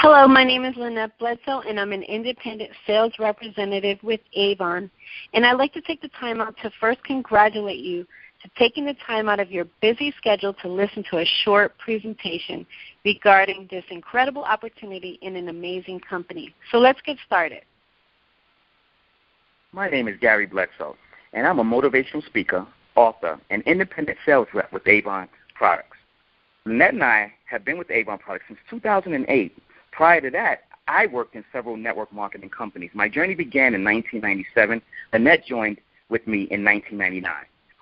Hello, my name is Lynette Bledsoe, and I'm an independent sales representative with Avon. And I'd like to take the time out to first congratulate you to taking the time out of your busy schedule to listen to a short presentation regarding this incredible opportunity in an amazing company. So let's get started. My name is Gary Bledsoe, and I'm a motivational speaker, author, and independent sales rep with Avon Products. Lynette and I have been with Avon Products since 2008. Prior to that, I worked in several network marketing companies. My journey began in 1997. Lynette joined with me in 1999.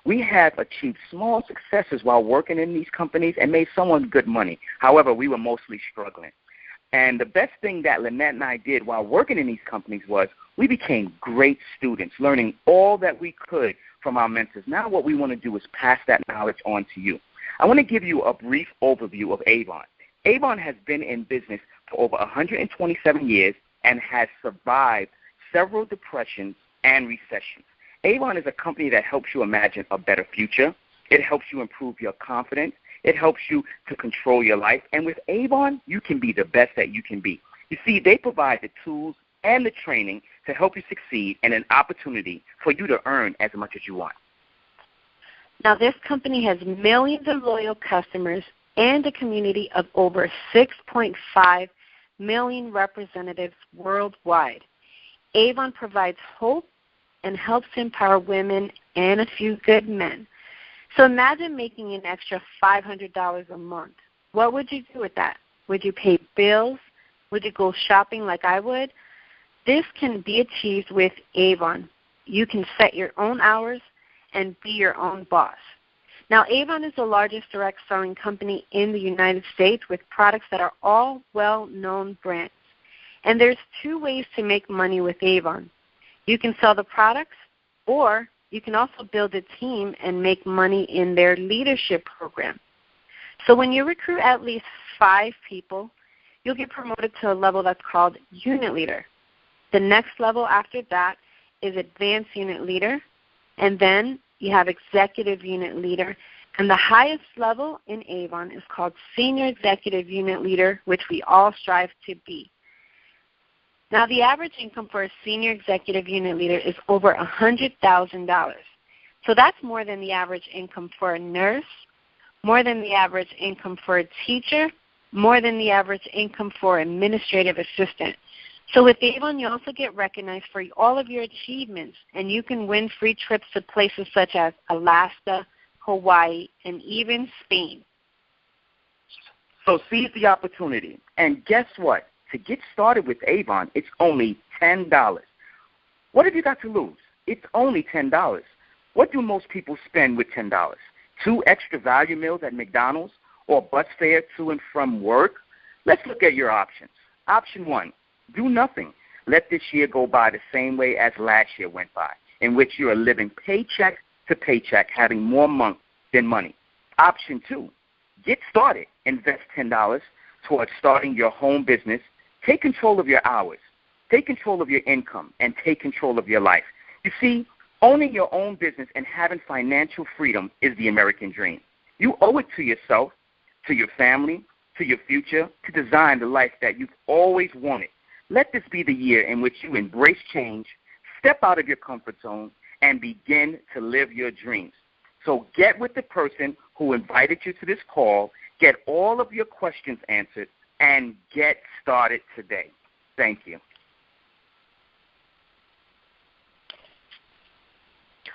We have achieved small successes while working in these companies and made somewhat good money. However, we were mostly struggling. And the best thing that Lynette and I did while working in these companies was we became great students, learning all that we could from our mentors. Now what we want to do is pass that knowledge on to you. I want to give you a brief overview of Avon. Avon has been in business for over 127 years and has survived several depressions and recessions. Avon is a company that helps you imagine a better future. It helps you improve your confidence. It helps you to control your life. And with Avon, you can be the best that you can be. You see, they provide the tools and the training to help you succeed and an opportunity for you to earn as much as you want. Now, this company has millions of loyal customers and a community of over 6.5 million representatives worldwide. Avon provides hope and helps empower women and a few good men. So imagine making an extra $500 a month. What would you do with that? Would you pay bills? Would you go shopping like I would? This can be achieved with Avon. You can set your own hours and be your own boss. Now, Avon is the largest direct selling company in the United States with products that are all well-known brands. And there's two ways to make money with Avon. You can sell the products, or you can also build a team and make money in their leadership program. So when you recruit at least 5 people, you'll get promoted to a level that's called unit leader. The next level after that is advanced unit leader, and then you have executive unit leader, and the highest level in Avon is called senior executive unit leader, which we all strive to be. Now, the average income for a senior executive unit leader is over $100,000. So that's more than the average income for a nurse, more than the average income for a teacher, more than the average income for an administrative assistant. So with Avon, you also get recognized for all of your achievements, and you can win free trips to places such as Alaska, Hawaii, and even Spain. So seize the opportunity. And guess what? To get started with Avon, it's only $10. What have you got to lose? It's only $10. What do most people spend with $10? 2 extra value meals at McDonald's or bus fare to and from work? Let's look at your options. Option 1. Do nothing. Let this year go by the same way as last year went by, in which you are living paycheck to paycheck, having more money than money. Option 2, get started. Invest $10 towards starting your home business. Take control of your hours. Take control of your income, and take control of your life. You see, owning your own business and having financial freedom is the American dream. You owe it to yourself, to your family, to your future, to design the life that you've always wanted. Let this be the year in which you embrace change, step out of your comfort zone, and begin to live your dreams. So get with the person who invited you to this call, get all of your questions answered, and get started today. Thank you.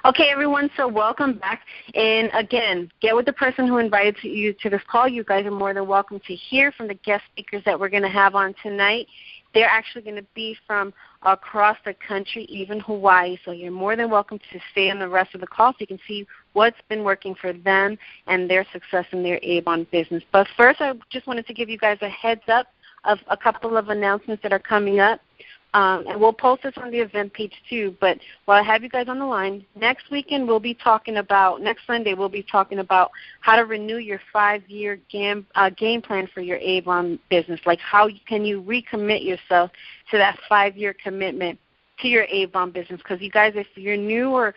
Okay, everyone, so welcome back. And again, get with the person who invited you to this call. You guys are more than welcome to hear from the guest speakers that we're going to have on tonight. They're actually going to be from across the country, even Hawaii, so you're more than welcome to stay on the rest of the call so you can see what's been working for them and their success in their Avon business. But first, I just wanted to give you guys a heads up of a couple of announcements that are coming up. And we'll post this on the event page too. But while I have you guys on the line, next Sunday we'll be talking about how to renew your 5-year game plan for your Avon business. Like how can you recommit yourself to that 5-year commitment to your Avon business? Because you guys, if you're new or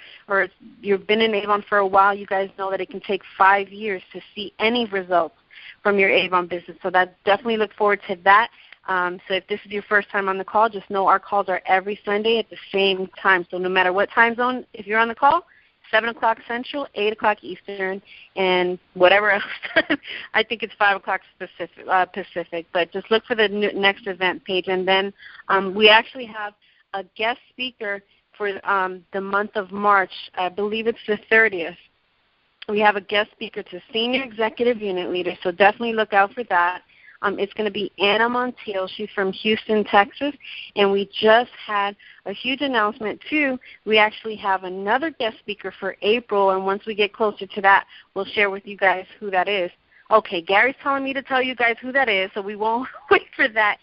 you've been in Avon for a while, you guys know that it can take 5 years to see any results from your Avon business. So definitely look forward to that. So if this is your first time on the call, just know our calls are every Sunday at the same time. So no matter what time zone, if you're on the call, 7 o'clock Central, 8 o'clock Eastern, and whatever else. I think it's 5 o'clock Pacific. But just look for the next event page. And then we actually have a guest speaker for the month of March. I believe it's the 30th. We have a guest speaker to Senior Executive Unit Leader, so definitely look out for that. It's going to be Anna Montiel. She's from Houston, Texas, and we just had a huge announcement, too. We actually have another guest speaker for April, and once we get closer to that, we'll share with you guys who that is. Okay, Gary's telling me to tell you guys who that is, so we won't wait for that.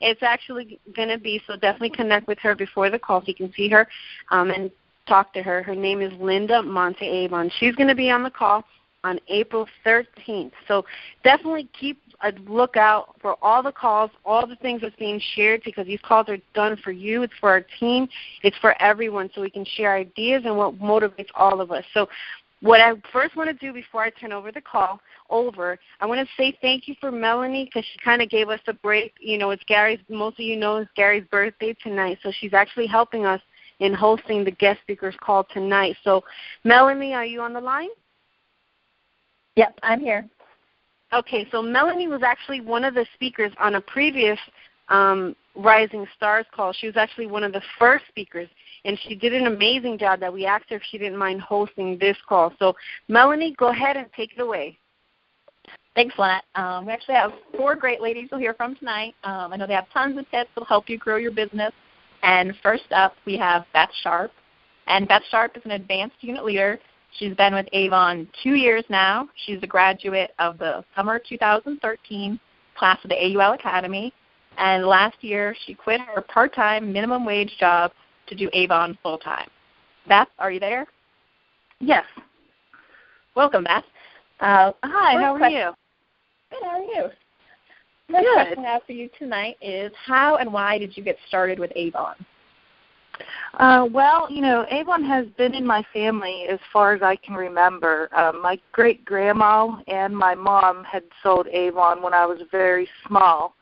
It's actually going to be, so definitely connect with her before the call so you can see her and talk to her. Her name is Linda Monte Avon. She's going to be on the call on April 13th. So definitely keep a lookout for all the calls, all the things that's being shared, because these calls are done for you. It's for our team. It's for everyone, so we can share ideas and what motivates all of us. So what I first want to do before I turn over the call I want to say thank you for Melanie, because she kind of gave us a break. You know, it's Gary's, most of you know it's Gary's birthday tonight, so she's actually helping us in hosting the guest speakers call tonight. So, Melanie, are you on the line? Yep, I'm here. Okay, so Melanie was actually one of the speakers on a previous Rising Stars call. She was actually one of the first speakers, and she did an amazing job that we asked her if she didn't mind hosting this call. So, Melanie, go ahead and take it away. Thanks, Lynette. We actually have 4 great ladies you'll hear from tonight. I know they have tons of tips that will help you grow your business. And first up, we have Beth Sharp. And Beth Sharp is an advanced unit leader. She's been with Avon 2 years now. She's a graduate of the summer 2013 class of the AUL Academy. And last year, she quit her part-time minimum wage job to do Avon full-time. Beth, are you there? Yes. Welcome, Beth. Hi, how are you? Good, how are you? First question I have for you tonight is, how and why did you get started with Avon? Well, you know, Avon has been in my family as far as I can remember. My great-grandma and my mom had sold Avon when I was very small.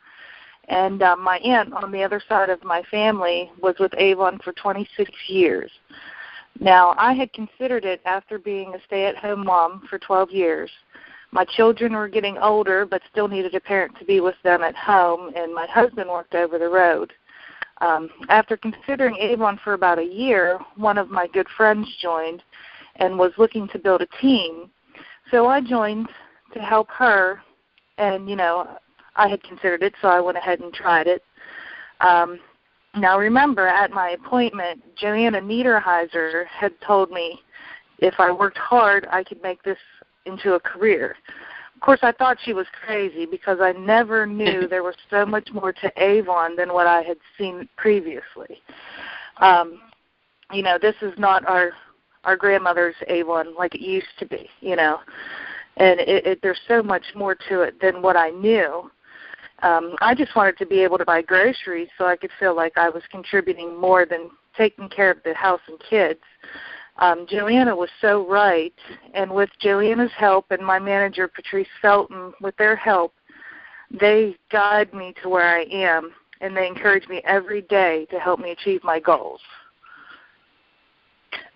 And my aunt on the other side of my family was with Avon for 26 years. Now, I had considered it after being a stay-at-home mom for 12 years. My children were getting older but still needed a parent to be with them at home, and my husband worked over the road. After considering Avon for about a year, one of my good friends joined and was looking to build a team. So I joined to help her, and, you know, I had considered it, so I went ahead and tried it. Now, remember, at my appointment, Joanna Niederheiser had told me if I worked hard, I could make this into a career. Of course, I thought she was crazy because I never knew there was so much more to Avon than what I had seen previously. You know, this is not our grandmother's Avon like it used to be, you know, and there's so much more to it than what I knew. I just wanted to be able to buy groceries so I could feel like I was contributing more than taking care of the house and kids. Joanna was so right, and with Joanna's help and my manager, Patrice Felton, with their help, they guide me to where I am, and they encourage me every day to help me achieve my goals.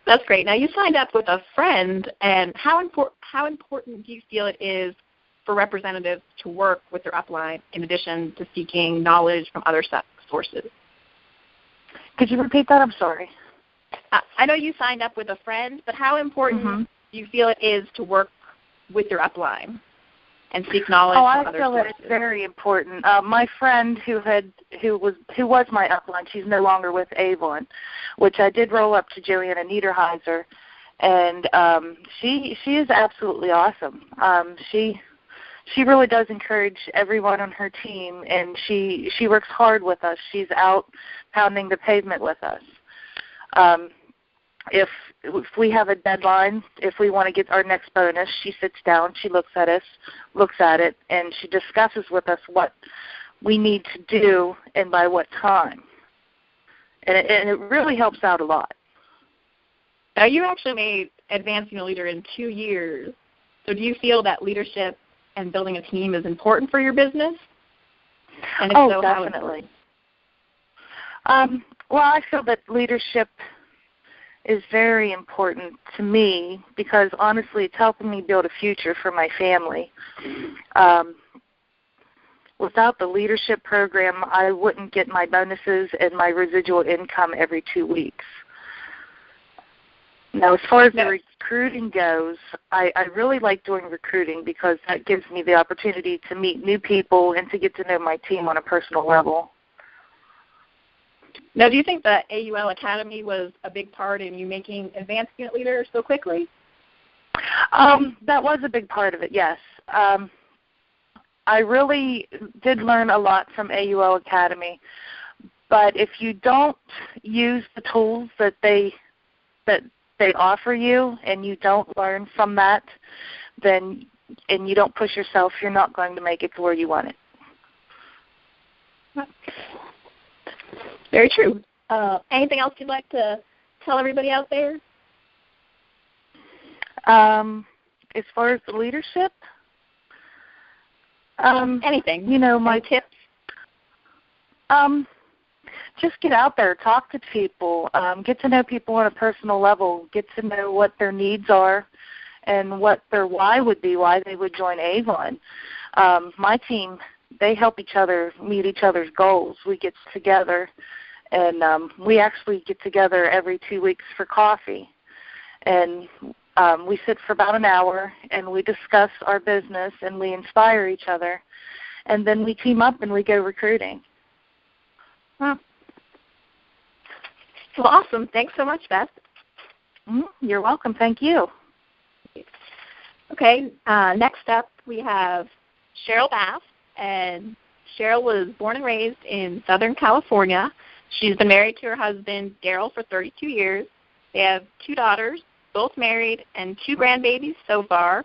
That's great. Now, you signed up with a friend, and how important do you feel it is for representatives to work with their upline in addition to seeking knowledge from other sources? Could you repeat that? I'm sorry. I know you signed up with a friend, but how important do you feel it is to work with your upline and seek knowledge from other sources? I feel it's very important. My friend who was my upline, she's no longer with Avon, which I did roll up to Joanna Niederheiser, and she is absolutely awesome. She really does encourage everyone on her team, and she works hard with us. She's out pounding the pavement with us. If we have a deadline, if we want to get our next bonus, she sits down, she looks at it, and she discusses with us what we need to do and by what time. And it really helps out a lot. Now, you actually made Advanced Unit Leader in 2 years. So do you feel that leadership and building a team is important for your business? And if so, definitely. Well, I feel that leadership is very important to me because, honestly, it's helping me build a future for my family. Without the leadership program, I wouldn't get my bonuses and my residual income every 2 weeks. Now, as far as the recruiting goes, I really like doing recruiting because that gives me the opportunity to meet new people and to get to know my team on a personal level. Now, do you think the AUL Academy was a big part in you making advanced unit leader so quickly? That was a big part of it, yes. I really did learn a lot from AUL Academy, but if you don't use the tools that they offer you and you don't learn from that, then and you don't push yourself, you're not going to make it to where you want it. Very true. Anything else you'd like to tell everybody out there? As far as the leadership, anything. You know, my tips. Just get out there, talk to people, get to know people on a personal level, get to know what their needs are and what their why would be, why they would join Avon. My team, they help each other meet each other's goals. We get together, and we actually get together every 2 weeks for coffee. And we sit for about an hour, and we discuss our business, and we inspire each other. And then we team up, and we go recruiting. Huh. Well, awesome. Thanks so much, Beth. You're welcome. Thank you. Okay, next up we have Cheryl Bass, and Cheryl was born and raised in Southern California. She's been married to her husband, Daryl, for 32 years. They have 2 daughters, both married, and 2 grandbabies so far.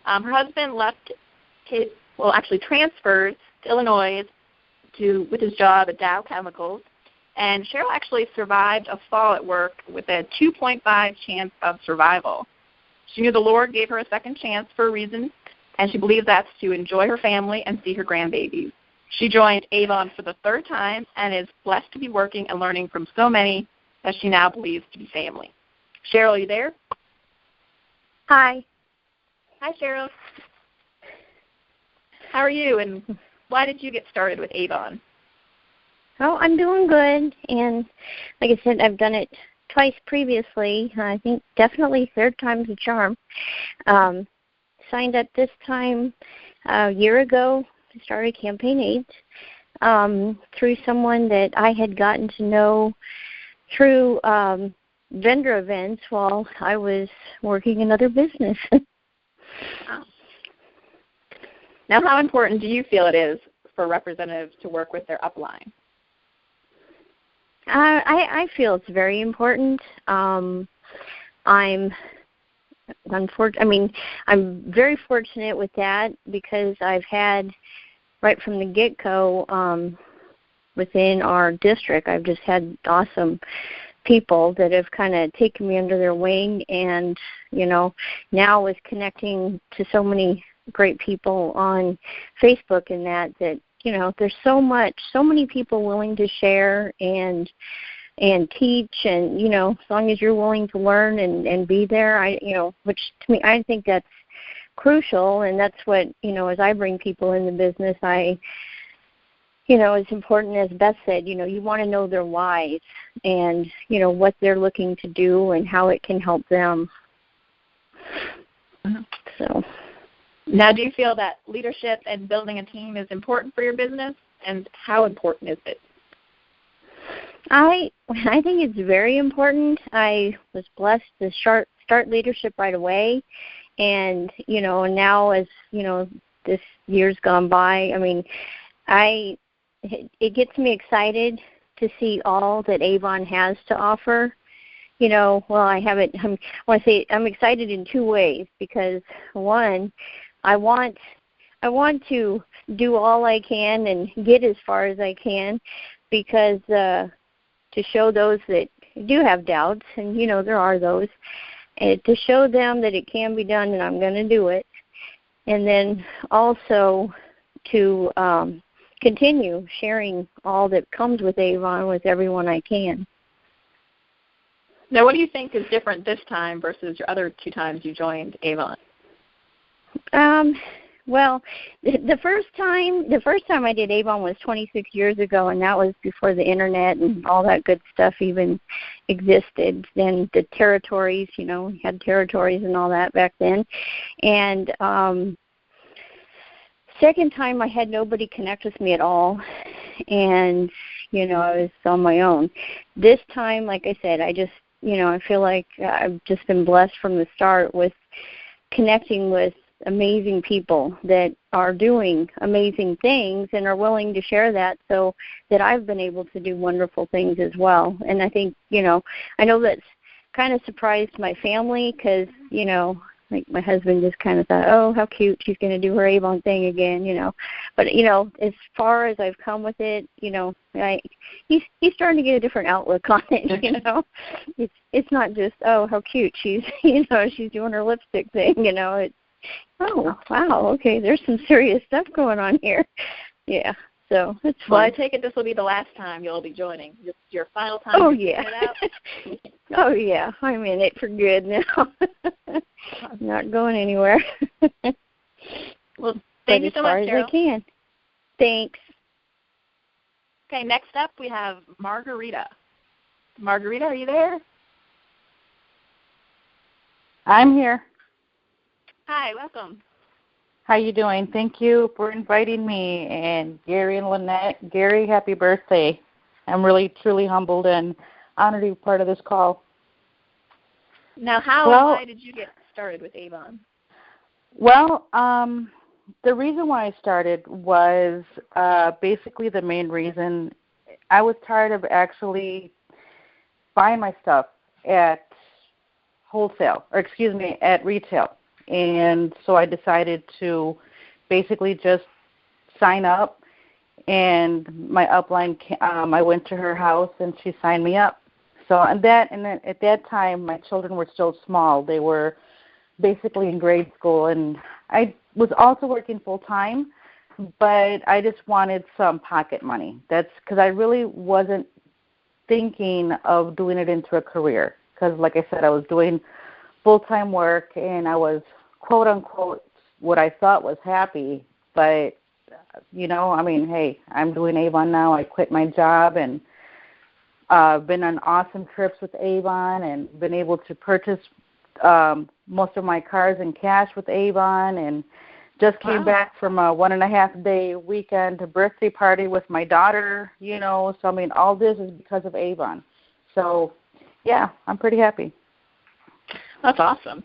Her husband transferred to Illinois with his job at Dow Chemicals, and Cheryl actually survived a fall at work with a 2.5 chance of survival. She knew the Lord gave her a second chance for a reason, and she believes that's to enjoy her family and see her grandbabies. She joined Avon for the 3rd time and is blessed to be working and learning from so many that she now believes to be family. Cheryl, are you there? Hi. Hi, Cheryl. How are you, and why did you get started with Avon? Oh, I'm doing good, and like I said, I've done it twice previously. I think definitely 3rd time's a charm. Signed up this time a year ago. I started Campaign 8 through someone that I had gotten to know through vendor events while I was working another business. Now, how important do you feel it is for representatives to work with their upline? I feel it's very important. I'm very fortunate with that because I've had right from the get-go within our district, I've just had awesome people that have kind of taken me under their wing, and now with connecting to so many great people on Facebook and that there's so many people willing to share and teach, and as long as you're willing to learn and be there, which to me I think that's crucial, and that's what as I bring people in the business, it's important, as Beth said, you want to know their whys and what they're looking to do and how it can help them. So. Now, do you feel that leadership and building a team is important for your business, and how important is it? I think it's very important. I was blessed to start leadership right away, and now as this year's gone by, it gets me excited to see all that Avon has to offer. I'm excited in 2 ways, because one, I want to do all I can and get as far as I can, because to show those that do have doubts, and there are those, and to show them that it can be done and I'm going to do it. And then also to continue sharing all that comes with Avon with everyone I can. Now, what do you think is different this time versus your other 2 times you joined Avon? Well, the first time I did Avon was 26 years ago, and that was before the internet and all that good stuff even existed. Then the territories, we had territories and all that back then. And second time I had nobody connect with me at all, and I was on my own. This time, like I said, I just I feel like I've just been blessed from the start with connecting with amazing people that are doing amazing things and are willing to share that, so that I've been able to do wonderful things as well. And I think, I know that's kind of surprised my family because, like my husband just kind of thought, oh, how cute, she's going to do her Avon thing again, But, as far as I've come with it, he's starting to get a different outlook on it, It's not just, oh, how cute, she's, she's doing her lipstick thing, It's, oh, wow, okay, there's some serious stuff going on here. Yeah, so it's fun. Well, I take it this will be the last time you'll be joining. Your final time. Oh, yeah. Oh, yeah, I'm in it for good now. I'm not going anywhere. Well, thank you so much, Cheryl. As far as I can. Thanks. Okay, next up we have Margarita. Margarita, are you there? I'm here. Hi, welcome. How you doing? Thank you for inviting me, and Gary and Lynette. Gary, happy birthday. I'm really, truly humbled and honored to be part of this call. Now, why did you get started with Avon? Well, the reason why I started was basically the main reason. I was tired of actually buying my stuff at at retail. And so I decided to basically just sign up, and my upline, I went to her house and she signed me up. So at that time, my children were still small. They were basically in grade school, and I was also working full time, but I just wanted some pocket money. That's because I really wasn't thinking of doing it into a career. Because, like I said, I was doing full-time work, and I was, quote-unquote, what I thought was happy. But, hey, I'm doing Avon now. I quit my job and been on awesome trips with Avon and been able to purchase most of my cars in cash with Avon, and just came back from a 1.5-day weekend birthday party with my daughter, So, all this is because of Avon. So, yeah, I'm pretty happy. That's awesome.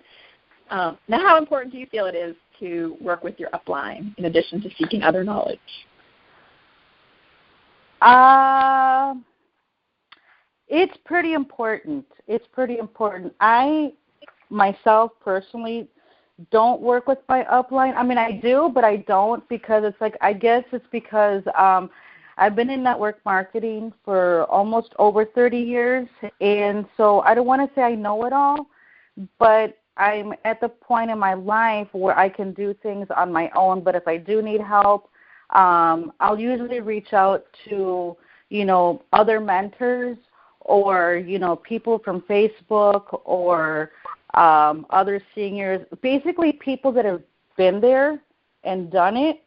Now, how important do you feel it is to work with your upline in addition to seeking other knowledge? It's pretty important. I, myself, personally, don't work with my upline. I do, but I don't, because I guess it's because I've been in network marketing for almost over 30 years, and so I don't want to say I know it all, but I'm at the point in my life where I can do things on my own. But if I do need help, I'll usually reach out to, other mentors or, people from Facebook or other seniors, basically people that have been there and done it.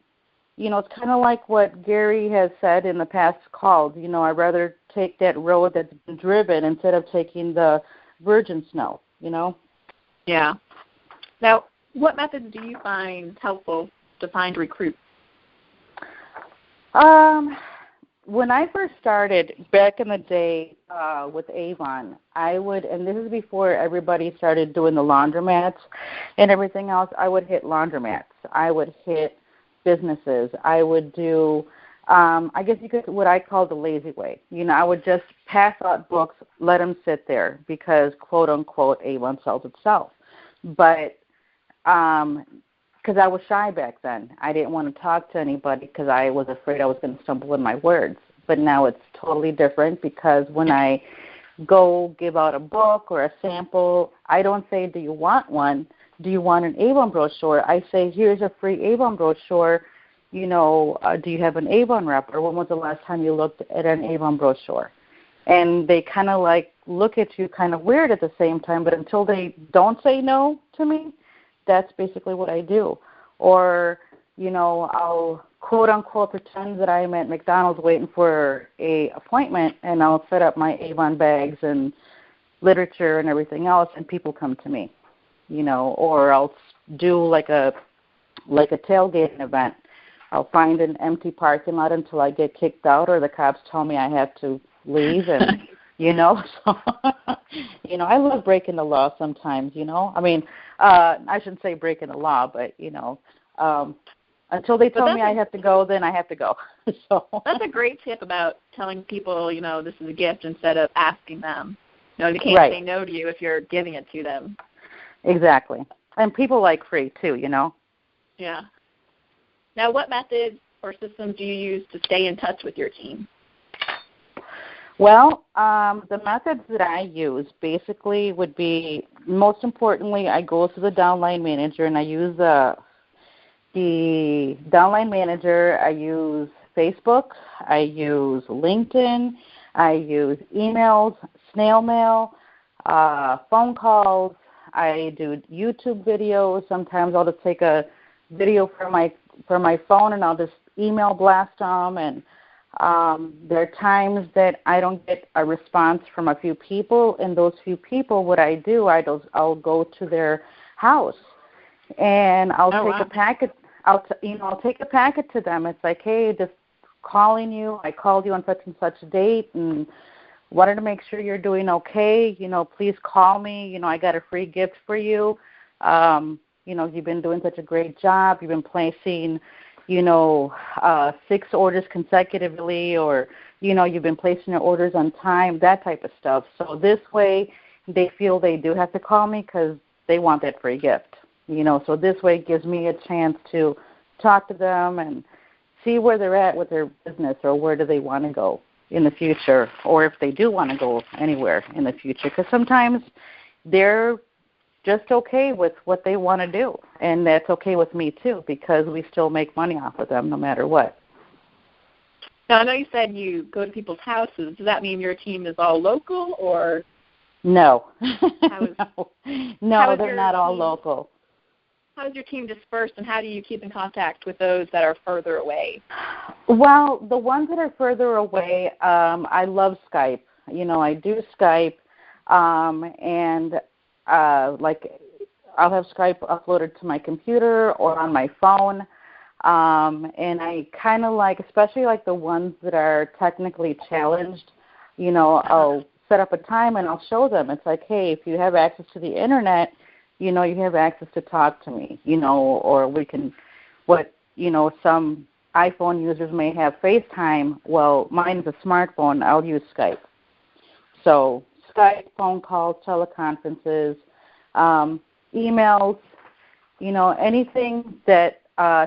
It's kind of like what Gary has said in the past calls. I'd rather take that road that's been driven instead of taking the virgin snow, Yeah. Now, what methods do you find helpful to find recruits? When I first started back in the day with Avon, I would, and this is before everybody started doing the laundromats and everything else, I would hit laundromats. I would hit businesses. I would do, I guess you could, what I call the lazy way. I would just pass out books, let them sit there because, quote unquote, Avon sells itself. But because I was shy back then, I didn't want to talk to anybody because I was afraid I was going to stumble in my words. But now it's totally different, because when I go give out a book or a sample, I don't say, do you want one? Do you want an Avon brochure? I say, here's a free Avon brochure. do you have an Avon rep, or when was the last time you looked at an Avon brochure? And they kind of like look at you kind of weird at the same time, but until they don't say no to me, that's basically what I do. Or, I'll quote-unquote pretend that I'm at McDonald's waiting for a appointment, and I'll set up my Avon bags and literature and everything else, and people come to me, or I'll do like a tailgating event. I'll find an empty parking lot until I get kicked out, or the cops tell me I have to leave, and so I love breaking the law sometimes. I mean, I shouldn't say breaking the law, but until they tell me I have to go, then I have to go. So that's a great tip about telling people, this is a gift instead of asking them. They can't say no to you if you're giving it to them. Exactly, and people like free too. Yeah. Now, what methods or systems do you use to stay in touch with your team? Well, the methods that I use basically would be, most importantly, I go to the downline manager, and I use the downline manager. I use Facebook. I use LinkedIn. I use emails, snail mail, phone calls. I do YouTube videos. Sometimes I'll just take a video from my phone, and I'll just email blast them. And there are times that I don't get a response from a few people, and those few people, what I do, I'll go to their house, and I'll take a packet. I'll take a packet to them. It's like, hey, just calling you. I called you on such and such a date, and wanted to make sure you're doing okay. Please call me. I got a free gift for you. You've been doing such a great job. You've been placing, 6 orders consecutively, or, you've been placing your orders on time, that type of stuff. So this way they feel they do have to call me because they want that free gift. So this way it gives me a chance to talk to them and see where they're at with their business, or where do they want to go in the future, or if they do want to go anywhere in the future. Because sometimes they're just okay with what they want to do, and that's okay with me too, because we still make money off of them no matter what. Now, I know you said you go to people's houses. Does that mean your team is all local, or? No. No, they're not all local. How is your team dispersed, and how do you keep in contact with those that are further away? Well, the ones that are further away, I love Skype. I do Skype, and I'll have Skype uploaded to my computer or on my phone, and I kind of like, especially like the ones that are technically challenged, I'll set up a time and I'll show them. It's like, hey, if you have access to the internet, you have access to talk to me, or we can, some iPhone users may have FaceTime. Well, mine is a smartphone. I'll use Skype. So Skype, phone calls, teleconferences, emails, anything that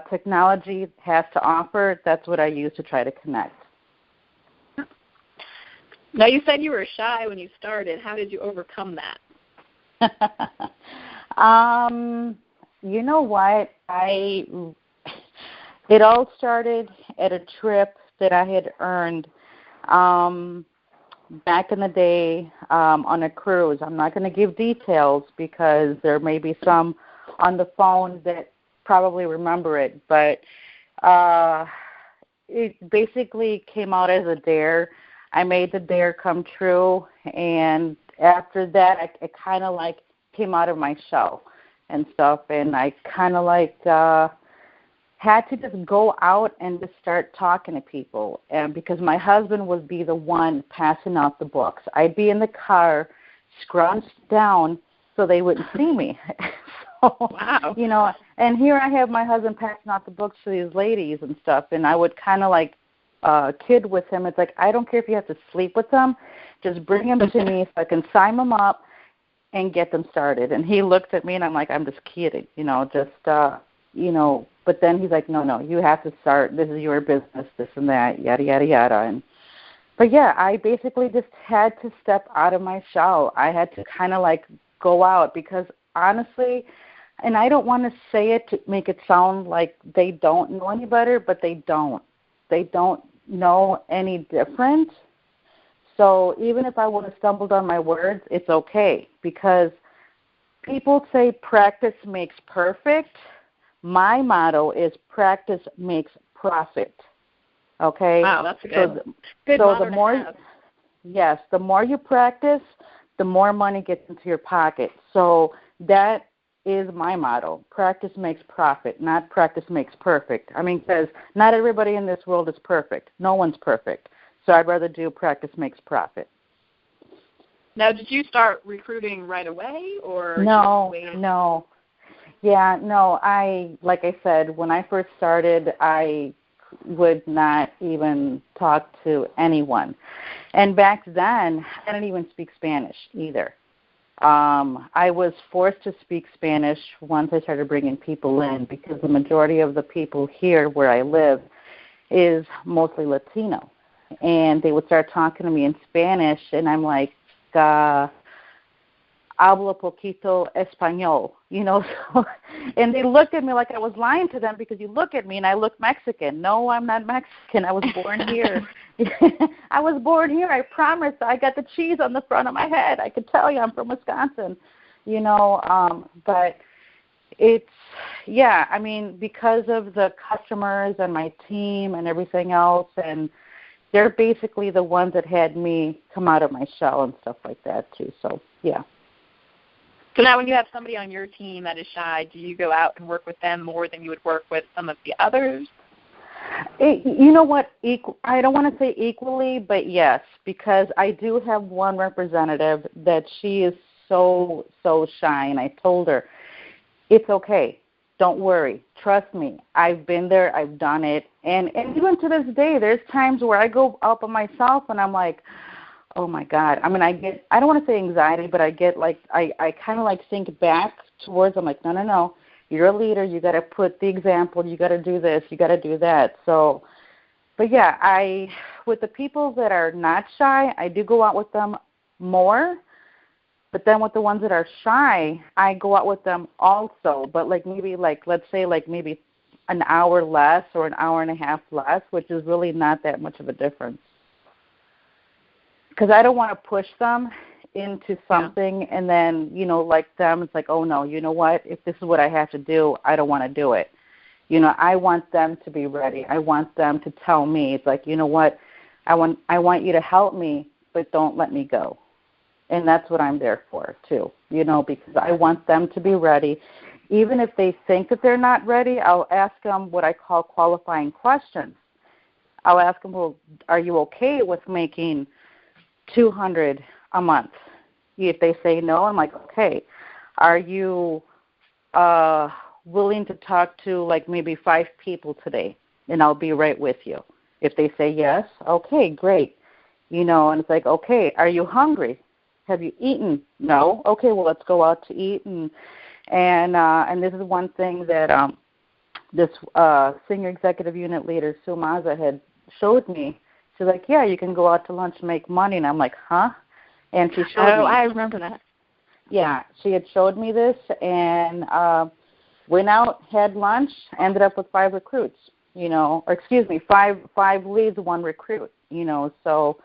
technology has to offer, that's what I use to try to connect. Now, you said you were shy when you started. How did you overcome that? You know what? It all started at a trip that I had earned back in the day on a cruise. I'm not going to give details because there may be some on the phone that probably remember it, but it basically came out as a dare. I made the dare come true, and after that, it kind of like came out of my shell and stuff, and I kind of like had to just go out and just start talking to people, and because my husband would be the one passing out the books. I'd be in the car scrunched down so they wouldn't see me. So, wow. And here I have my husband passing out the books to these ladies and stuff, and I would kind of like kid with him. It's like, I don't care if you have to sleep with them, just bring them to me so I can sign them up and get them started. And he looked at me, and I'm like, I'm just kidding, but then he's like, no, you have to start. This is your business, this and that, yada, yada, yada. But yeah, I basically just had to step out of my shell. I had to kind of like go out because honestly, and I don't want to say it to make it sound like they don't know any better, but they don't. They don't know any different. So even if I would have stumbled on my words, it's okay, because people say practice makes perfect. My motto is practice makes profit. Okay? Wow, that's a good so motto the more, to have. yes, the more you practice, the more money gets into your pocket. So that is my motto. Practice makes profit, not practice makes perfect. I mean, because not everybody in this world is perfect. No one's perfect. So I'd rather do practice makes profit. Now, did you start recruiting right away, or No. Yeah, no, like I said, when I first started, I would not even talk to anyone. And back then, I didn't even speak Spanish either. I was forced to speak Spanish once I started bringing people in, because the majority of the people here where I live is mostly Latino. And they would start talking to me in Spanish, and I'm like, hablo poquito español, so, and they looked at me like I was lying to them, because you look at me and I look Mexican. No, I'm not Mexican. I was born here. I was born here. I promise. I got the cheese on the front of my head. I could tell you I'm from Wisconsin, but it's, yeah, I mean, because of the customers and my team and everything else, and they're basically the ones that had me come out of my shell and stuff like that too. So, yeah. So now when you have somebody on your team that is shy, do you go out and work with them more than you would work with some of the others? You know what? I don't want to say equally, but yes, because I do have one representative that she is so shy, and I told her, it's okay. Don't worry. Trust me. I've been there. I've done it. And even to this day, there's times where I go out by myself and I'm like, oh my God. I mean, I don't want to say anxiety, but I get like, I kind of like think back towards, I'm like, no. You're a leader. You got to put the example. You got to do this. You got to do that. So, but yeah, with the people that are not shy, I do go out with them more. But then with the ones that are shy, I go out with them also. But let's say maybe an hour less or an hour and a half less, which is really not that much of a difference. Because I don't want to push them into something and then, like them, it's like, oh, no, you know what? If this is what I have to do, I don't want to do it. I want them to be ready. I want them to tell me, it's like, you know what? I want you to help me, but don't let me go. And that's what I'm there for, too, because I want them to be ready. Even if they think that they're not ready, I'll ask them what I call qualifying questions. I'll ask them, well, are you okay with making $200 a month? If they say no, I'm like, okay. Are you willing to talk to like maybe 5 people today? And I'll be right with you. If they say yes, okay, great. And it's like, okay, are you hungry? Have you eaten? No. Okay, well, let's go out to eat. And this is one thing that this senior executive unit leader, Sue Maza, had showed me. She's like, yeah, you can go out to lunch and make money. And I'm like, huh? And she showed me. Oh, I remember that. Yeah, she had showed me this, and went out, had lunch, ended up with 5 recruits, five leads, 1 recruit, so,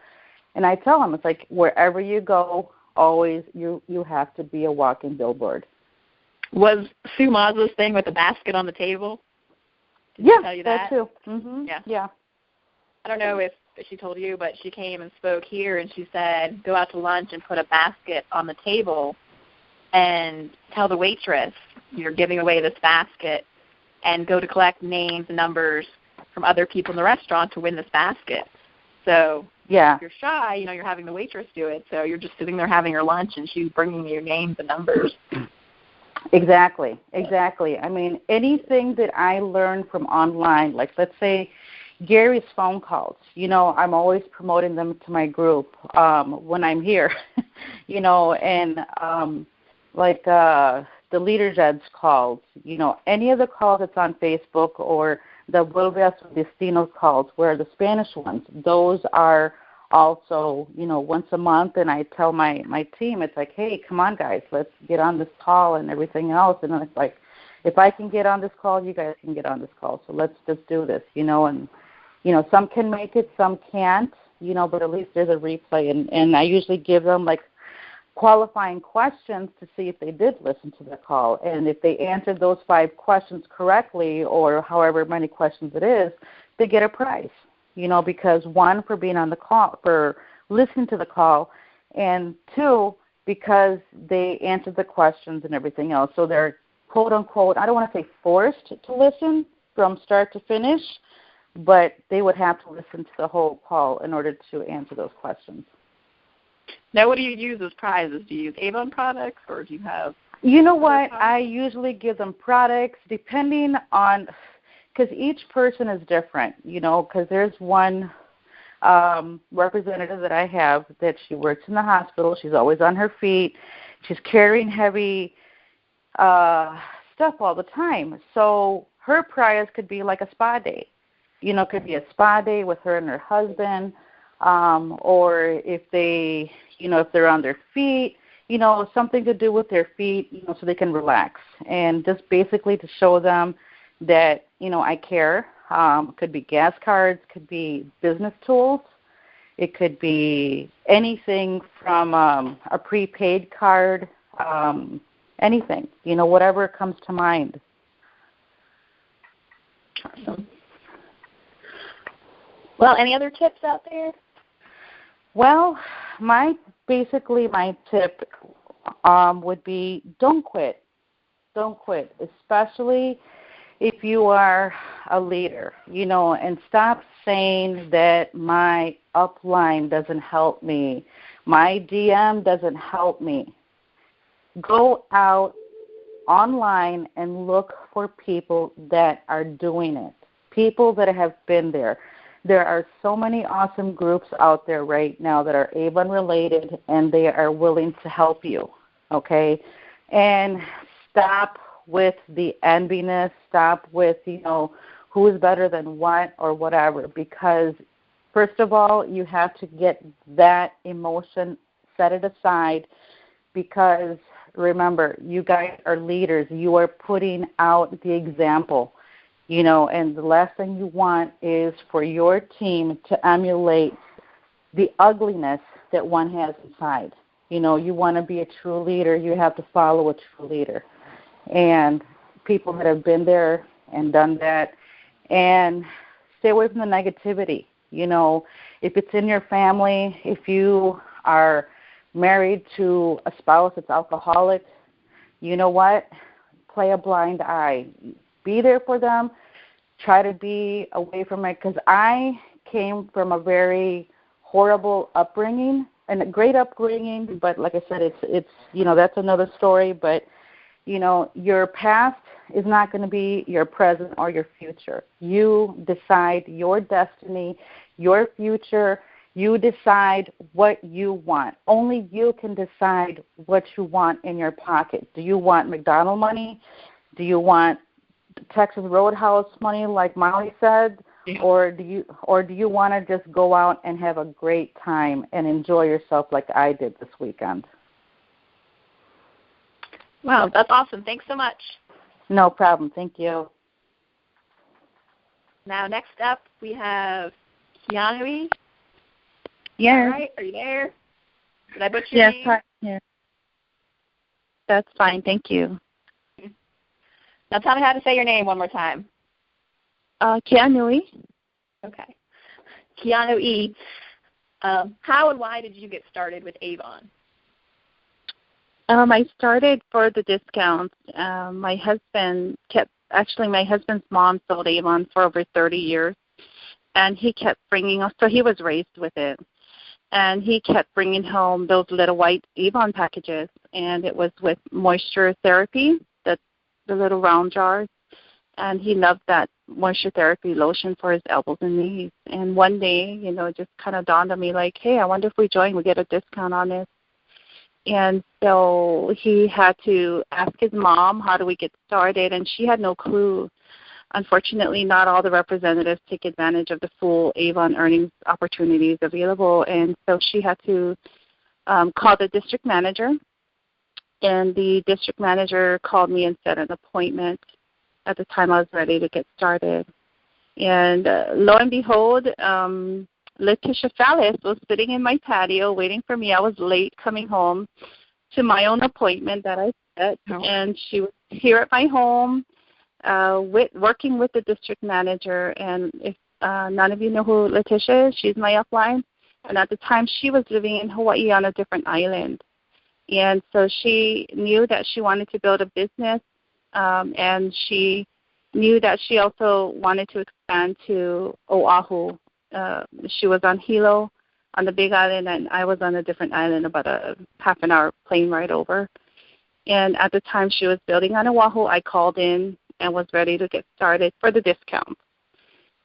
and I tell them, it's like, wherever you go, always you have to be a walking billboard. Was Sue Maza's thing with the basket on the table? Did yeah, she tell you that too. Mm-hmm. Yeah. I don't know if she told you, but she came and spoke here, and she said, go out to lunch and put a basket on the table and tell the waitress you're giving away this basket, and go to collect names and numbers from other people in the restaurant to win this basket. So yeah, if you're shy, you're having the waitress do it. So you're just sitting there having your lunch, and she's bringing you your names and numbers. Exactly. I mean, anything that I learned from online, like let's say Gary's phone calls, I'm always promoting them to my group when I'm here, and the Leader Jed's calls, any of the calls that's on Facebook, or the Vuelve a su Destino calls, where the Spanish ones, those are also, once a month, and I tell my team, it's like, hey, come on, guys, let's get on this call and everything else. And then it's like, if I can get on this call, you guys can get on this call. So let's just do this, and, some can make it, some can't, but at least there's a replay. And I usually give them, like, qualifying questions to see if they did listen to the call. And if they answered those 5 questions correctly, or however many questions it is, they get a prize, because 1, for being on the call, for listening to the call, and 2, because they answered the questions and everything else. So they're, quote unquote, I don't want to say forced to listen from start to finish, but they would have to listen to the whole call in order to answer those questions. Now, what do you use as prizes? Do you use Avon products, or do you have? You know what? I usually give them products depending on, because each person is different, because there's one representative that I have that she works in the hospital. She's always on her feet. She's carrying heavy stuff all the time. So her prize could be like a spa day. Could be a spa day with her and her husband, or if they, if they're on their feet, something to do with their feet, so they can relax. And just basically to show them that, I care. Could be gas cards, could be business tools. It could be anything from a prepaid card, anything, whatever comes to mind. Awesome. Well, any other tips out there? Well, my tip would be don't quit. Don't quit, especially if you are a leader, and stop saying that my upline doesn't help me, my DM doesn't help me. Go out online and look for people that are doing it, people that have been there. There are so many awesome groups out there right now that are Avon related, and they are willing to help you, okay? And stop with the enviness, stop with, who is better than what or whatever, because first of all, you have to get that emotion, set it aside, because remember, you guys are leaders. You are putting out the example. And the last thing you want is for your team to emulate the ugliness that one has inside. You want to be a true leader, you have to follow a true leader. And people that have been there and done that, and stay away from the negativity. If it's in your family, if you are married to a spouse that's alcoholic, you know what? Play a blind eye. Be there for them. Try to be away from it, because I came from a very horrible upbringing and a great upbringing, but like I said, it's that's another story. But your past is not going to be your present or your future. You decide your destiny, your future. You decide what you want. Only you can decide what you want in your pocket. Do you want McDonald's money? Do you want Texas Roadhouse money, like Molly said, or do you want to just go out and have a great time and enjoy yourself like I did this weekend? Wow, that's awesome. Thanks so much. No problem. Thank you. Now, next up, we have Keanu. Yes. All right. Are you there? Did I butcher your name? Yes. That's fine. Thank you. Now tell me how to say your name one more time. Keanu. Okay. Keanu E. How and why did you get started with Avon? I started for the discounts. My husband's mom sold Avon for over 30 years, and he kept bringing us, so he was raised with it, and he kept bringing home those little white Avon packages, and it was with moisture therapy, the little round jars, and he loved that moisture therapy lotion for his elbows and knees. And one day, it just kind of dawned on me like, hey, I wonder if we join, we get a discount on this. And so he had to ask his mom, how do we get started? And she had no clue. unfortunately, not all the representatives take advantage of the full Avon earnings opportunities available, and so she had to call the district manager, and the district manager called me and set an appointment. At the time I was ready to get started. And lo and behold, Letitia Fallis was sitting in my patio waiting for me. I was late coming home to my own appointment that I set, and she was here at my home working with the district manager. And if none of you know who Letitia is, she's my upline. And at the time, she was living in Hawaii on a different island. And so she knew that she wanted to build a business, and she knew that she also wanted to expand to Oahu. She was on Hilo on the Big Island, and I was on a different island about a half an hour plane ride over. And at the time she was building on Oahu, I called in and was ready to get started for the discount.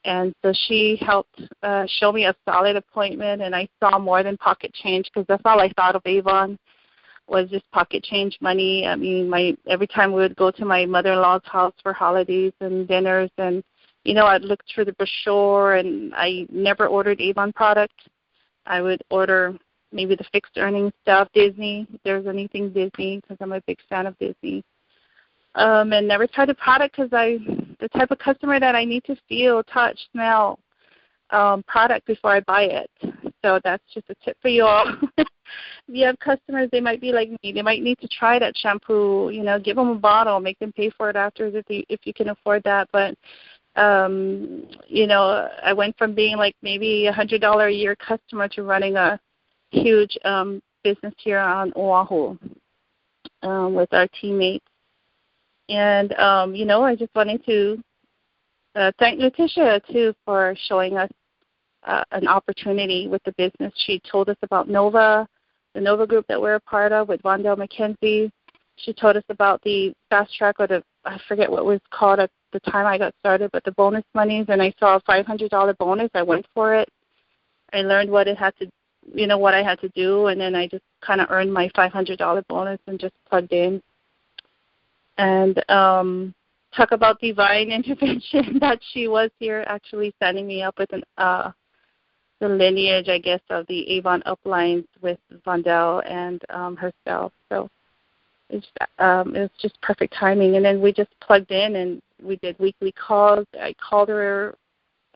And so she helped show me a solid appointment, and I saw more than pocket change, because that's all I thought of Avon was just pocket change money. I mean, every time we would go to my mother-in-law's house for holidays and dinners, and, you know, I'd look through the brochure, and I never ordered Avon product. I would order maybe the fixed earnings stuff, Disney, if there's anything Disney, because I'm a big fan of Disney. And never tried a product because the type of customer that I need to feel, touch, smell product before I buy it. So that's just a tip for you all. If you have customers, they might be like me. They might need to try that shampoo. You know, give them a bottle, make them pay for it after if you can afford that. But you know, I went from being like maybe $100 a year customer to running a huge business here on Oahu with our teammates. And, you know, I just wanted to thank Letitia, too, for showing us an opportunity with the business. She told us about Nova, the Nova group that we're a part of with Vondell McKenzie. She told us about the fast track, or I forget what it was called at the time I got started, but the bonus monies, and I saw a $500 bonus. I went for it. I learned what it had to, you know, what I had to do, and then I just kind of earned my $500 bonus and just plugged in. And talk about divine intervention that she was here actually setting me up with the lineage, I guess, of the Avon uplines with Vondell and herself. So it was just perfect timing. And then we just plugged in and we did weekly calls. I called her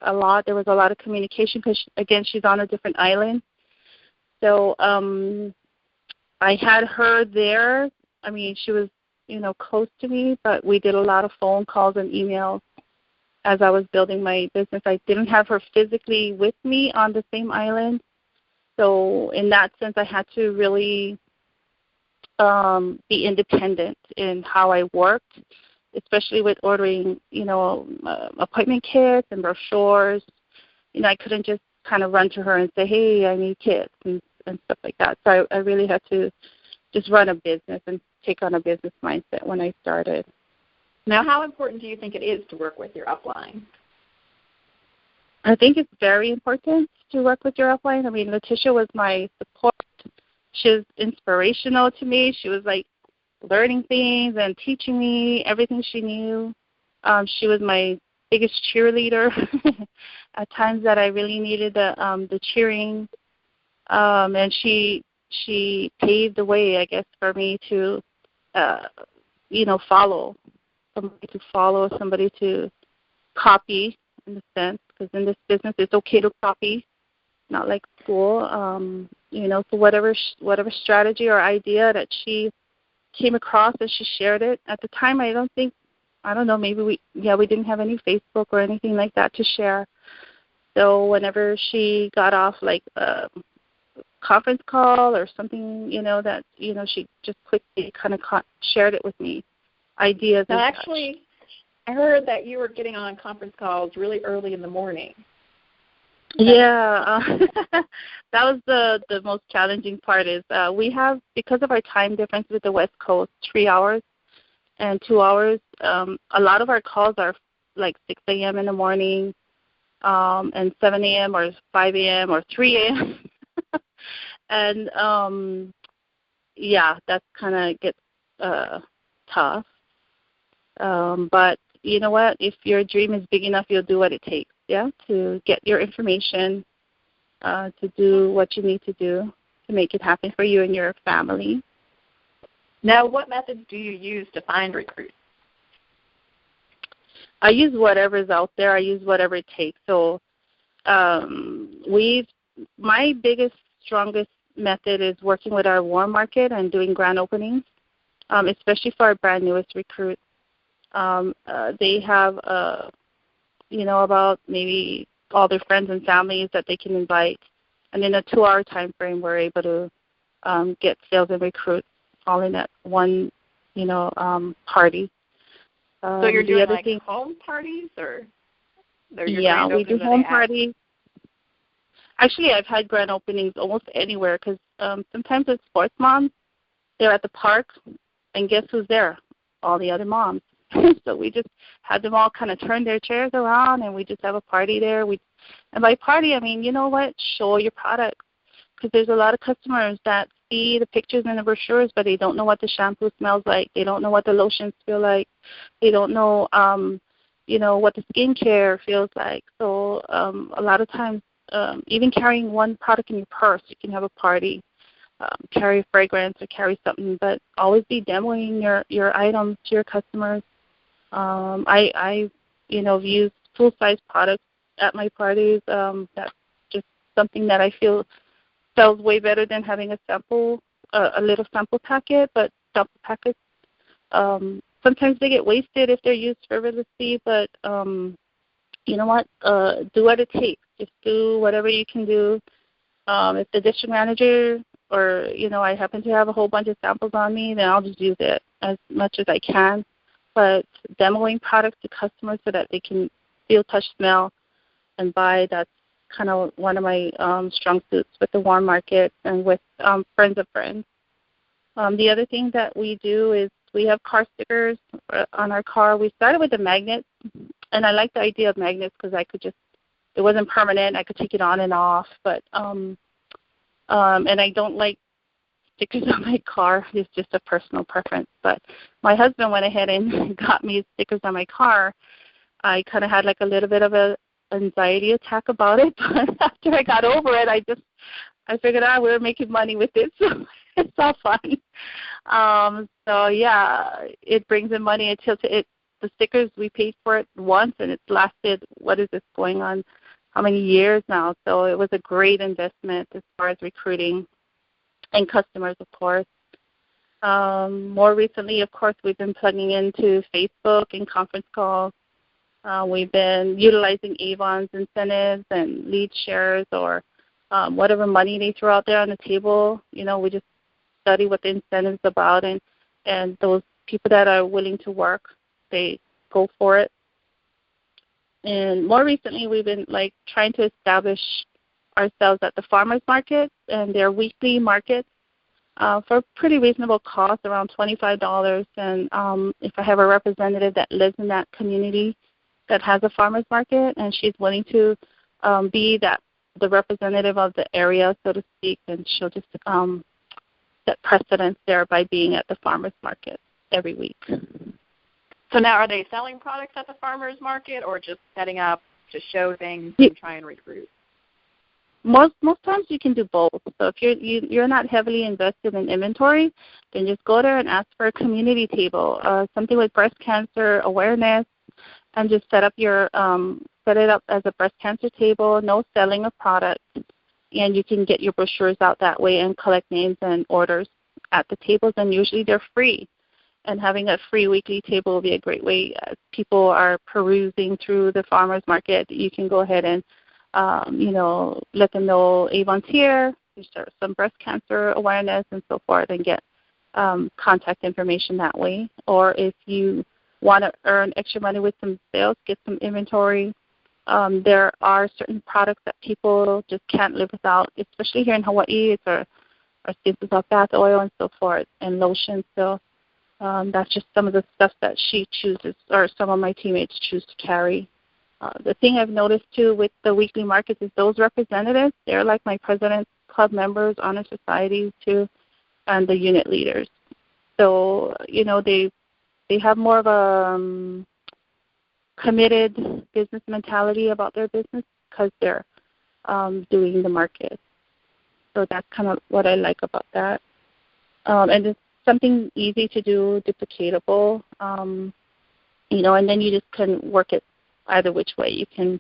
a lot. There was a lot of communication because, again, she's on a different island. So I had her there. I mean, she was, you know, close to me, but we did a lot of phone calls and emails as I was building my business. I didn't have her physically with me on the same island. So in that sense, I had to really be independent in how I worked, especially with ordering, you know, appointment kits and brochures. You know, I couldn't just kind of run to her and say, hey, I need kits and stuff like that. So I really had to just run a business and take on a business mindset when I started. Now, how important do you think it is to work with your upline? I think it's very important to work with your upline. I mean, Letitia was my support. She was inspirational to me. She was like learning things and teaching me everything she knew. She was my biggest cheerleader at times that I really needed the cheering. And she paved the way, I guess, for me to, you know, follow, somebody to copy in a sense, because in this business it's okay to copy, not like school. You know, so whatever strategy or idea that she came across and she shared it. At the time, I don't know, maybe we didn't have any Facebook or anything like that to share. So whenever she got off like a conference call or something, you know, that, you know, she just quickly kind of shared it with me, ideas. Now, actually, I heard that you were getting on conference calls really early in the morning. Yeah, that was the most challenging part is we have, because of our time difference with the West Coast, 3 hours and 2 hours, a lot of our calls are like 6 a.m. in the morning and 7 a.m. or 5 a.m. or 3 a.m. And, yeah, that kind of gets tough. But, you know what, if your dream is big enough, you'll do what it takes, to get your information, to do what you need to do to make it happen for you and your family. Now, what methods do you use to find recruits? I use whatever's out there. I use whatever it takes. So my biggest, strongest method is working with our warm market and doing grand openings, especially for our brand newest recruits. They have, about maybe all their friends and families that they can invite. And in a 2-hour time frame, we're able to get sales and recruits all in at one, party. So you're doing home parties, or? Yeah, we do home parties. Actually, I've had grand openings almost anywhere because sometimes with sports moms, they're at the park, and guess who's there? All the other moms. So we just had them all kind of turn their chairs around, and we just have a party there. And by party, I mean, you know what? Show your product, because there's a lot of customers that see the pictures in the brochures, but they don't know what the shampoo smells like. They don't know what the lotions feel like. They don't know, what the skincare feels like. So a lot of times, even carrying one product in your purse, you can have a party, carry a fragrance or carry something, but always be demoing your items to your customers. I use full-size products at my parties. That's just something that I feel sells way better than having a little sample packet. But sample packets, sometimes they get wasted if they're used frivolously, but you know what? Do what it takes. Just do whatever you can do. If the district manager or, I happen to have a whole bunch of samples on me, then I'll just use it as much as I can. But demoing products to customers so that they can feel, touch, smell, and buy, that's kind of one of my strong suits with the warm market and with friends of friends. The other thing that we do is we have car stickers on our car. We started with the magnets, and I like the idea of magnets because it wasn't permanent. I could take it on and off, but and I don't like stickers on my car. It's just a personal preference. But my husband went ahead and got me stickers on my car. I kind of had like a little bit of a anxiety attack about it, but after I got over it, I figured we're making money with it, so it's all fun. So yeah, it brings in money until the stickers, we paid for it once, and it's lasted, what is this, going on how many years now? So it was a great investment as far as recruiting and customers, of course. More recently, of course, we've been plugging into Facebook and conference calls. We've been utilizing Avon's incentives and lead shares or whatever money they throw out there on the table. We just study what the incentive is about, and those people that are willing to work, they go for it. And more recently, we've been trying to establish ourselves at the farmers market and their weekly markets for a pretty reasonable cost, around $25. And if I have a representative that lives in that community that has a farmers market, and she's willing to be the representative of the area, so to speak, and she'll just set precedence there by being at the farmers market every week. So now, are they selling products at the farmers market, or just setting up to show things and try and recruit? Most times you can do both. So if you're not heavily invested in inventory, then just go there and ask for a community table, something with breast cancer awareness, and just set it up as a breast cancer table. No selling of products, and you can get your brochures out that way and collect names and orders at the tables, and usually they're free. And having a free weekly table will be a great way. As people are perusing through the farmers market, you can go ahead and let them know Avon's here, there's some breast cancer awareness and so forth, and get contact information that way. Or if you want to earn extra money with some sales, get some inventory. There are certain products that people just can't live without, especially here in Hawaii. It's our skin dissolved bath oil and so forth, and lotion. So that's just some of the stuff that she chooses, or some of my teammates choose to carry. The thing I've noticed, too, with the weekly markets is those representatives, they're like my President's Club members, honor societies, too, and the unit leaders. So, they have more of committed business mentality about their business because they're doing the market. So that's kind of what I like about that. And it's something easy to do, duplicatable, and then you just can work it either which way. You can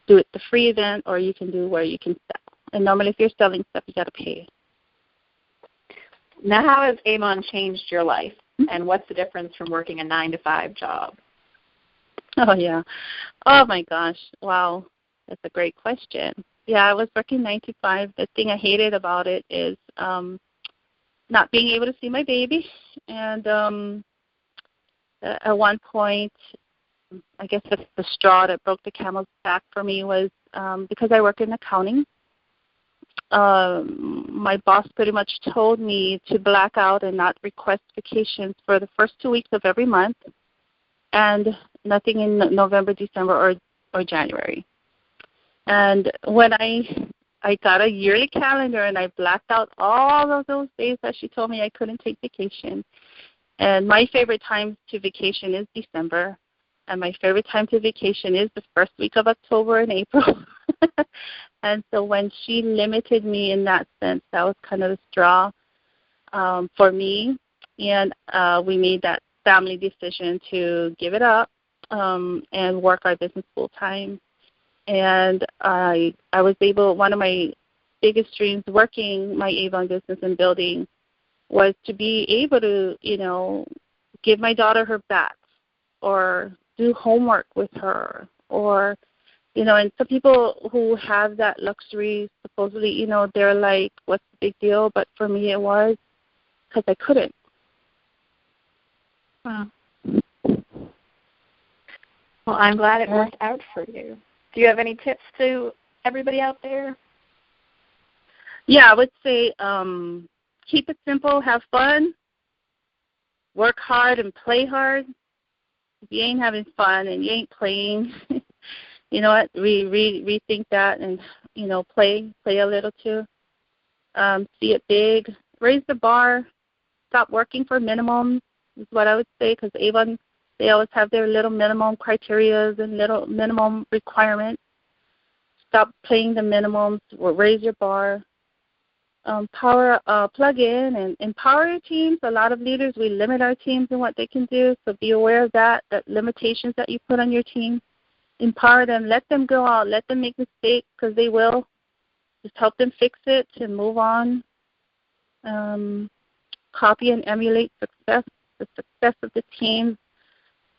do it the free event, or you can do where you can sell. And normally if you're selling stuff, you got to pay. Now, how has Avon changed your life, and what's the difference from working a 9-to-5 job? Oh, yeah. Oh, my gosh. Wow. That's a great question. Yeah, I was working 9 to 5. The thing I hated about it is not being able to see my baby. And at one point, I guess the straw that broke the camel's back for me was because I work in accounting. My boss pretty much told me to black out and not request vacations for the first 2 weeks of every month, and nothing in November, December, or January. And when I got a yearly calendar and I blacked out all of those days that she told me I couldn't take vacation. And my favorite time to vacation is December, and my favorite time to vacation is the first week of October and April. And so when she limited me in that sense, that was kind of the straw for me. And we made that family decision to give it up and work our business full time. And I was able, one of my biggest dreams working my Avon business and building was to be able to, give my daughter her bath or do homework with her, or, and some people who have that luxury, supposedly, they're like, what's the big deal? But for me it was because I couldn't. Wow. Well, I'm glad it worked out for you. Do you have any tips to everybody out there? Yeah, I would say keep it simple, have fun, work hard and play hard. If you ain't having fun and you ain't playing, you know what, rethink that and, play a little too. See it big. Raise the bar. Stop working for minimums is what I would say, because Avon, they always have their little minimum criterias and little minimum requirements. Stop playing the minimums. Raise your bar. Plug in and empower your teams. A lot of leaders, we limit our teams in what they can do, so be aware of that limitations that you put on your team. Empower them. Let them go out. Let them make mistakes, because they will. Just help them fix it and move on. Copy and emulate success, the success of the team.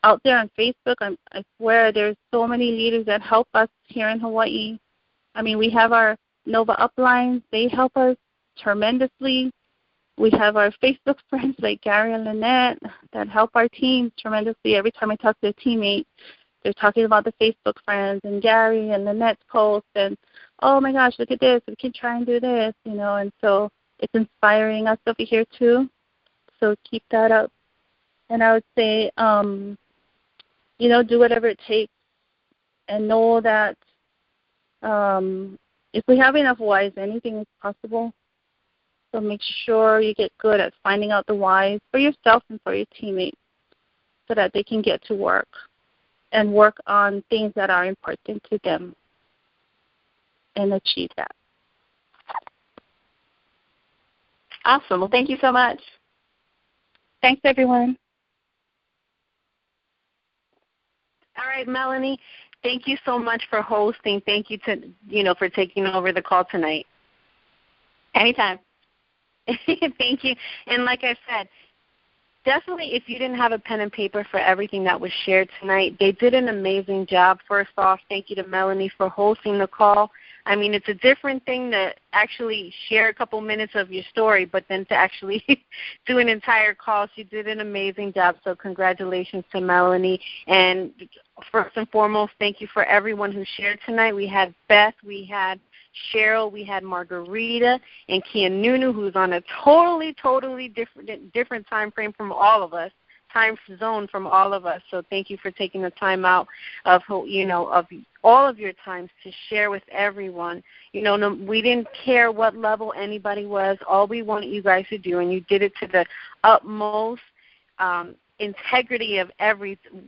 Out there on Facebook, I swear there's so many leaders that help us here in Hawaii. I mean, we have our Nova uplines. They help us tremendously. We have our Facebook friends like Gary and Lynette that help our teams tremendously. Every time I talk to a teammate, they're talking about the Facebook friends and Gary and Lynette's posts and, oh my gosh, look at this, we can try and do this, and so it's inspiring us over here too. So keep that up. And I would say, do whatever it takes, and know that if we have enough whys, anything is possible. So make sure you get good at finding out the whys for yourself and for your teammates, so that they can get to work and work on things that are important to them and achieve that. Awesome. Well, thank you so much. Thanks, everyone. All right, Melanie, thank you so much for hosting. Thank you for taking over the call tonight. Anytime. Thank you. And like I said, definitely if you didn't have a pen and paper for everything that was shared tonight, they did an amazing job. First off, thank you to Melanie for hosting the call. I mean, it's a different thing to actually share a couple minutes of your story, but then to actually do an entire call. She did an amazing job, so congratulations to Melanie. And first and foremost, thank you for everyone who shared tonight. We had Beth, we had Cheryl, we had Margarita, and Kianunu, who's on a totally different time frame from all of us. Time zone from all of us. So thank you for taking the time out of all of your times to share with everyone. We didn't care what level anybody was. All we wanted you guys to do, and you did it to the utmost, integrity of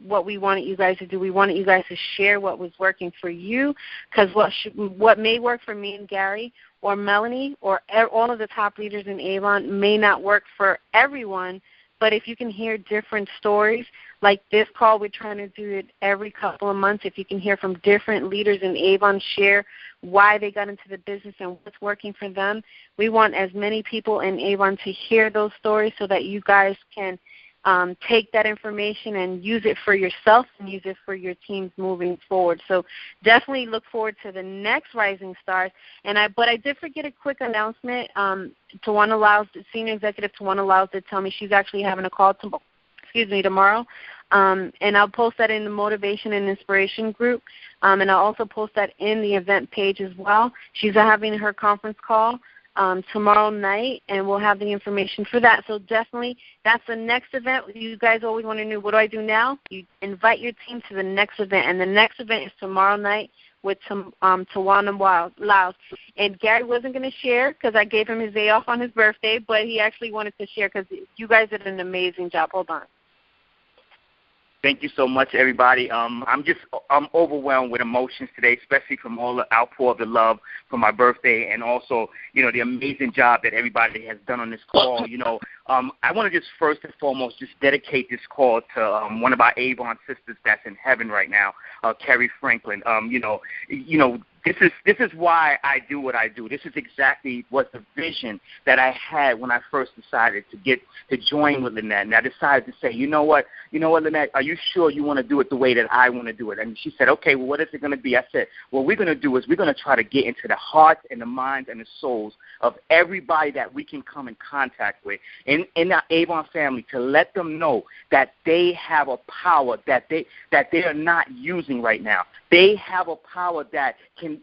what we wanted you guys to do. We wanted you guys to share what was working for you, because what may work for me and Gary or Melanie or all of the top leaders in Avon may not work for everyone. But if you can hear different stories, like this call, we're trying to do it every couple of months. If you can hear from different leaders in Avon share why they got into the business and what's working for them, we want as many people in Avon to hear those stories so that you guys can take that information and use it for yourself and use it for your teams moving forward. So definitely look forward to the next Rising Stars. But I did forget a quick announcement. Tawana Lyles, the senior executive Tawana Lyles, did tell me she's actually having a call tomorrow. And I'll post that in the Motivation and Inspiration group. And I'll also post that in the event page as well. She's having her conference call tomorrow night, and we'll have the information for that. So definitely that's the next event. You guys always want to know, what do I do now? You invite your team to the next event, and the next event is tomorrow night with Tawana Lyles. And Gary wasn't going to share because I gave him his day off on his birthday, but he actually wanted to share because you guys did an amazing job. Hold on. Thank you so much, everybody. I'm overwhelmed with emotions today, especially from all the outpour of the love for my birthday, and also, the amazing job that everybody has done on this call. I want to just first and foremost just dedicate this call to one of our Avon sisters that's in heaven right now, Carrie Franklin. This is why I do what I do. This is exactly what the vision that I had when I first decided to join with Lynette. And I decided to say, you know what, Lynette, are you sure you want to do it the way that I want to do it? And she said, okay, well, what is it going to be? I said, what we're going to do is we're going to try to get into the hearts and the minds and the souls of everybody that we can come in contact with in our Avon family, to let them know that they have a power that they are not using right now. They have a power that can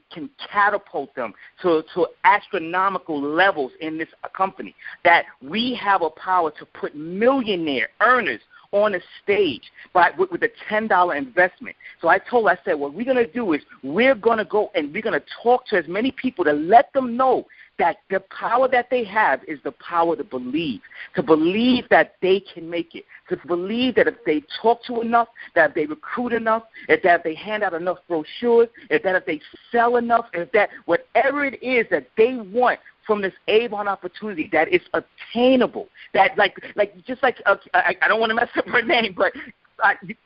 catapult them to astronomical levels in this company, that we have a power to put millionaire earners on a stage with a $10 investment. So I said, what we're going to do is we're going to go and we're going to talk to as many people to let them know that the power that they have is the power to believe that they can make it, to believe that if they talk to enough, that if they recruit enough, that if they hand out enough brochures, that if they sell enough, that whatever it is that they want from this Avon opportunity, that it's attainable, that I don't want to mess up her name, but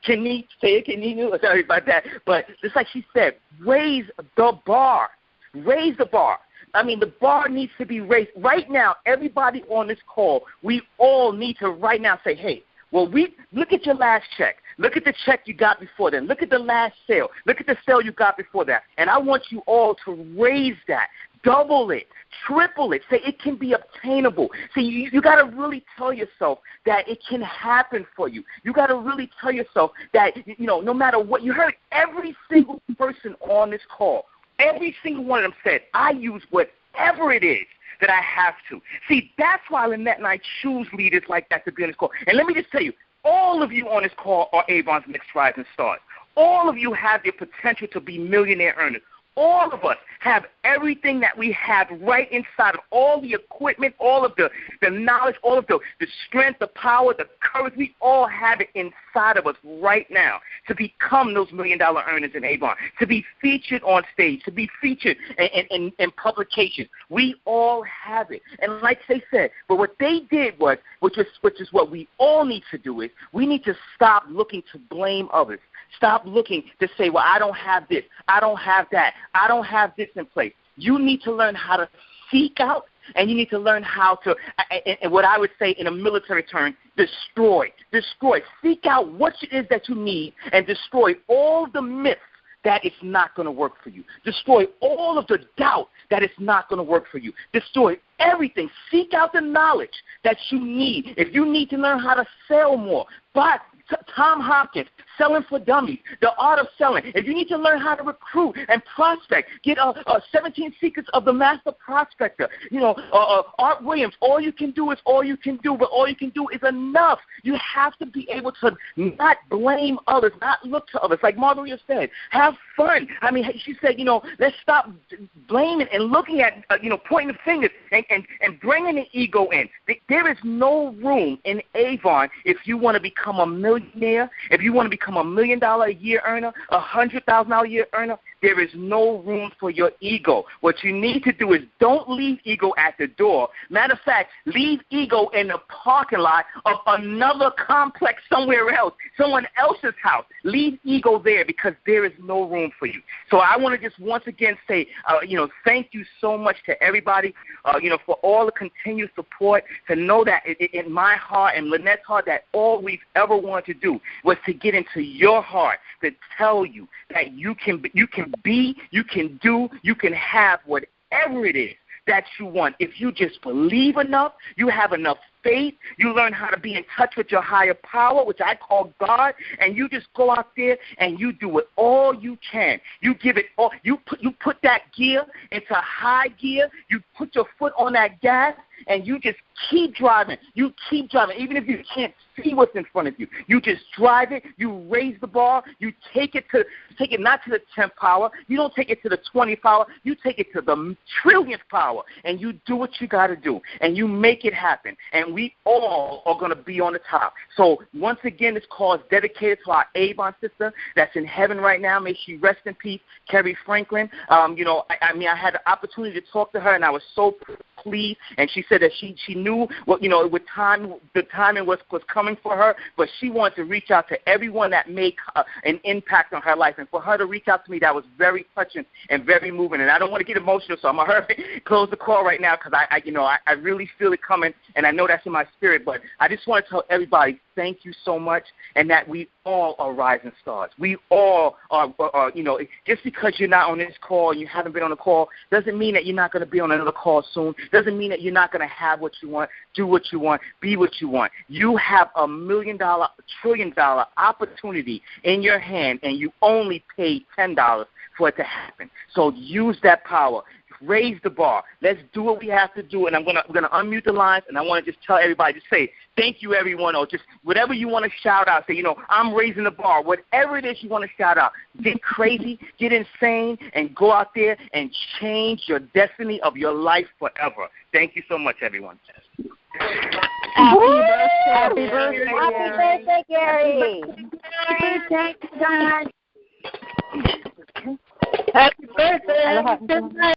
Kenny, sorry about that, but just like she said, raise the bar. I mean, the bar needs to be raised. Right now, everybody on this call, we all need to right now say, hey, well, look at your last check. Look at the check you got before then. Look at the last sale. Look at the sale you got before that. And I want you all to raise that, double it, triple it. Say it can be obtainable. See, you got to really tell yourself that it can happen for you. You got to really tell yourself that, no matter what. You heard every single person on this call. Every single one of them said, I use whatever it is that I have to. See, that's why Lynette and I choose leaders like that to be on this call. And let me just tell you, all of you on this call are Avon's next rising stars. All of you have the potential to be millionaire earners. All of us have everything that we have right inside of all the equipment, all of the knowledge, all of the strength, the power, the courage. We all have it inside of us right now to become those $1 million earners in Avon, to be featured on stage, to be featured in publications. We all have it. And like they said, but what they did was, which is what we all need to do, is we need to stop looking to blame others. Stop looking to say, well, I don't have this, I don't have that, I don't have this in place. You need to learn how to seek out, and you need to learn how to, and what I would say in a military term, destroy. Seek out what it is that you need and destroy all the myths that it's not going to work for you. Destroy all of the doubt that it's not going to work for you. Destroy everything. Seek out the knowledge that you need. If you need to learn how to sell more, but Tom Hopkins selling for dummies, the art of selling. If you need to learn how to recruit and prospect, get 17 Secrets of the Master Prospector. Art Williams, all you can do is all you can do, but all you can do is enough. You have to be able to not blame others, not look to others. Like Margaret said, have fun. I mean, she said, let's stop blaming and looking at, pointing the fingers and bringing the ego in. There is no room in Avon if you want to become a millionaire, if you want to become $1 million a year earner, $100,000 a year earner. There is no room for your ego. What you need to do is don't leave ego at the door. Matter of fact, leave ego in the parking lot of another complex somewhere else, someone else's house. Leave ego there because there is no room for you. So I want to just once again say, thank you so much to everybody, for all the continued support, to know that in my heart and Lynette's heart that all we've ever wanted to do was to get into your heart, to tell you that you can be, you can do, you can have whatever it is that you want. If you just believe enough, you have enough faith, you learn how to be in touch with your higher power, which I call God, and you just go out there and you do it all you can. You give it all. You put that gear into high gear. You put your foot on that gas, and you just keep driving. You keep driving, even if you can't see what's in front of you. You just drive it. You raise the bar. You take it not to the 10th power. You don't take it to the 20th power. You take it to the trillionth power, and you do what you got to do, and you make it happen. And we all are going to be on the top. So once again, this call is dedicated to our Avon sister that's in heaven right now. May she rest in peace, Kerry Franklin. I had the opportunity to talk to her, and I was so pleased. And she said that she knew what the timing was coming for her, but she wanted to reach out to everyone that made an impact on her life. And for her to reach out to me, that was very touching and very moving. And I don't want to get emotional, so I'm going to hurry close the call right now because I really feel it coming, and I know that's in my spirit. But I just want to tell everybody thank you so much, and that we all are rising stars. We all are, just because you're not on this call and you haven't been on a call doesn't mean that you're not going to be on another call soon. Doesn't mean that you're not going to have what you want, do what you want, be what you want. You have $1 million, $1 trillion opportunity in your hand, and you only paid $10 for it to happen. So use that power. Raise the bar. Let's do what we have to do. And I'm gonna unmute the lines, and I want to just tell everybody, just say thank you, everyone, or just whatever you want to shout out. Say, I'm raising the bar. Whatever it is you want to shout out. Get crazy, get insane, and go out there and change your destiny of your life forever. Thank you so much, everyone. Happy birthday, Gary. Happy birthday, Gary. Happy birthday.